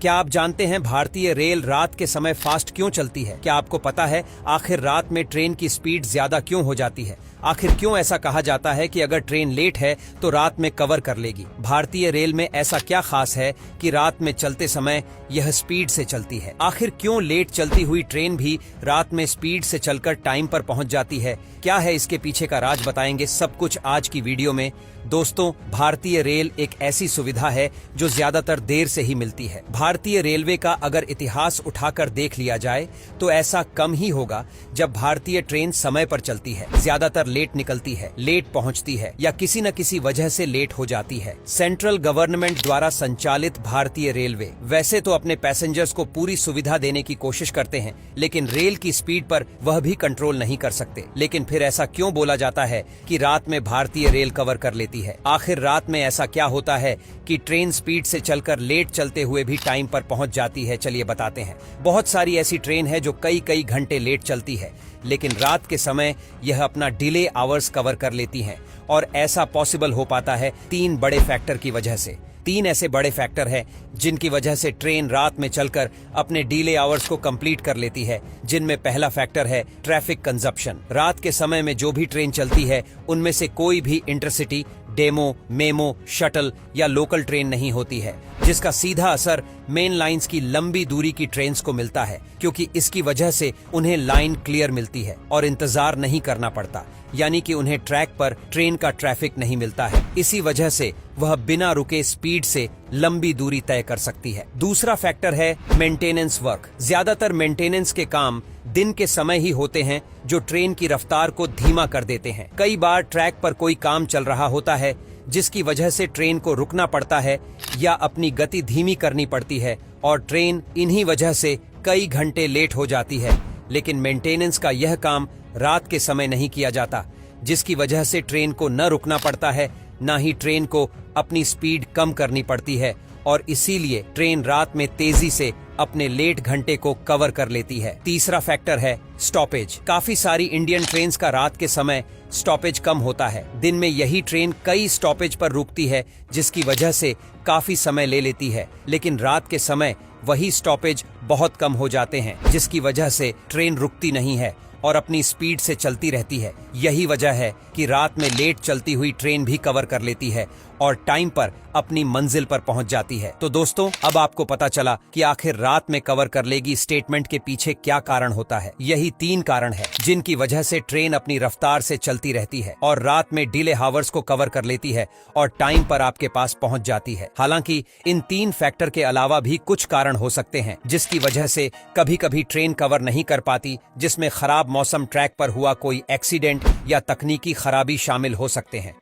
क्या आप जानते हैं भारतीय रेल रात के समय फास्ट क्यों चलती है? क्या आपको पता है आखिर रात में ट्रेन की स्पीड ज्यादा क्यों हो जाती है? आखिर क्यों ऐसा कहा जाता है कि अगर ट्रेन लेट है तो रात में कवर कर लेगी? भारतीय रेल में ऐसा क्या खास है कि रात में चलते समय यह स्पीड से चलती है? आखिर क्यों लेट चलती हुई ट्रेन भी रात में स्पीड से चलकर टाइम पर पहुंच जाती है? क्या है इसके पीछे का राज, बताएंगे सब कुछ आज की वीडियो में। दोस्तों, भारतीय रेल एक ऐसी सुविधा है जो ज्यादातर देर से ही मिलती है। भारतीय रेलवे का अगर इतिहास उठाकर देख लिया जाए तो ऐसा कम ही होगा जब भारतीय ट्रेन समय पर चलती है। ज्यादातर लेट निकलती है, लेट पहुंचती है या किसी न किसी वजह से लेट हो जाती है। सेंट्रल गवर्नमेंट द्वारा संचालित भारतीय रेलवे वैसे तो अपने पैसेंजर्स को पूरी सुविधा देने की कोशिश करते हैं, लेकिन रेल की स्पीड पर वह भी कंट्रोल नहीं कर सकते। लेकिन फिर ऐसा क्यों बोला जाता है कि रात में भारतीय रेल कवर कर लेती है? आखिर रात में ऐसा क्या होता है कि ट्रेन स्पीड से चलकर लेट चलते हुए भी टाइम पर पहुंच जाती है? चलिए बताते हैं। बहुत सारी ऐसी ट्रेन है जो कई घंटे लेट चलती है, लेकिन रात के समय यह अपना डिले आवर्स कवर कर लेती हैं। और ऐसा पॉसिबल हो पाता है 3 बड़े फैक्टर की वजह से। 3 ऐसे बड़े फैक्टर हैं जिनकी वजह से ट्रेन रात में चलकर अपने डिले आवर्स को कंप्लीट कर लेती है, जिनमें पहला फैक्टर है ट्रैफिक कंजप्शन। रात के समय में जो भी ट्रेन चलती है उनमें से कोई भी इंटरसिटी, डेमो, मेमो, शटल या लोकल ट्रेन नहीं होती है, जिसका सीधा असर मेन लाइंस की लंबी दूरी की ट्रेन्स को मिलता है, क्योंकि इसकी वजह से उन्हें लाइन क्लियर मिलती है और इंतजार नहीं करना पड़ता, यानी कि उन्हें ट्रैक पर ट्रेन का ट्रैफिक नहीं मिलता है। इसी वजह से वह बिना रुके स्पीड से लंबी दूरी तय कर सकती है। दूसरा फैक्टर है मेंटेनेंस वर्क। ज्यादातर मेंटेनेंस के काम दिन के समय ही होते हैं, जो ट्रेन की रफ्तार को धीमा कर देते हैं। कई बार ट्रैक पर कोई काम चल रहा होता है जिसकी वजह से ट्रेन को रुकना पड़ता है या अपनी गति धीमी करनी पड़ती है, और ट्रेन इन्हीं वजह से कई घंटे लेट हो जाती है। लेकिन मेंटेनेंस का यह काम रात के समय नहीं किया जाता, जिसकी वजह से ट्रेन को न रुकना पड़ता है, न ही ट्रेन को अपनी स्पीड कम करनी पड़ती है, और इसीलिए ट्रेन रात में तेजी से अपने लेट घंटे को कवर कर लेती है। तीसरा फैक्टर है स्टॉपेज। काफी सारी इंडियन ट्रेन्स का रात के समय स्टॉपेज कम होता है। दिन में यही ट्रेन कई स्टॉपेज पर रुकती है, जिसकी वजह से काफी समय ले लेती है, लेकिन रात के समय वही स्टॉपेज बहुत कम हो जाते हैं, जिसकी वजह से ट्रेन रुकती नहीं है और अपनी स्पीड से चलती रहती है। यही वजह है कि रात में लेट चलती हुई ट्रेन भी कवर कर लेती है और टाइम पर अपनी मंजिल पर पहुंच जाती है। तो दोस्तों, अब आपको पता चला कि आखिर रात में कवर कर लेगी स्टेटमेंट के पीछे क्या कारण होता है। यही 3 कारण है जिनकी वजह से ट्रेन अपनी रफ्तार से चलती रहती है और रात में डिले हावर्स को कवर कर लेती है और टाइम पर आपके पास पहुंच जाती है। हालांकि इन 3 फैक्टर के अलावा भी कुछ कारण हो सकते हैं जिसकी वजह से कभी कभी ट्रेन कवर नहीं कर पाती, जिसमें खराब मौसम, ट्रैक पर हुआ कोई एक्सीडेंट या तकनीकी खराबी शामिल हो सकते हैं।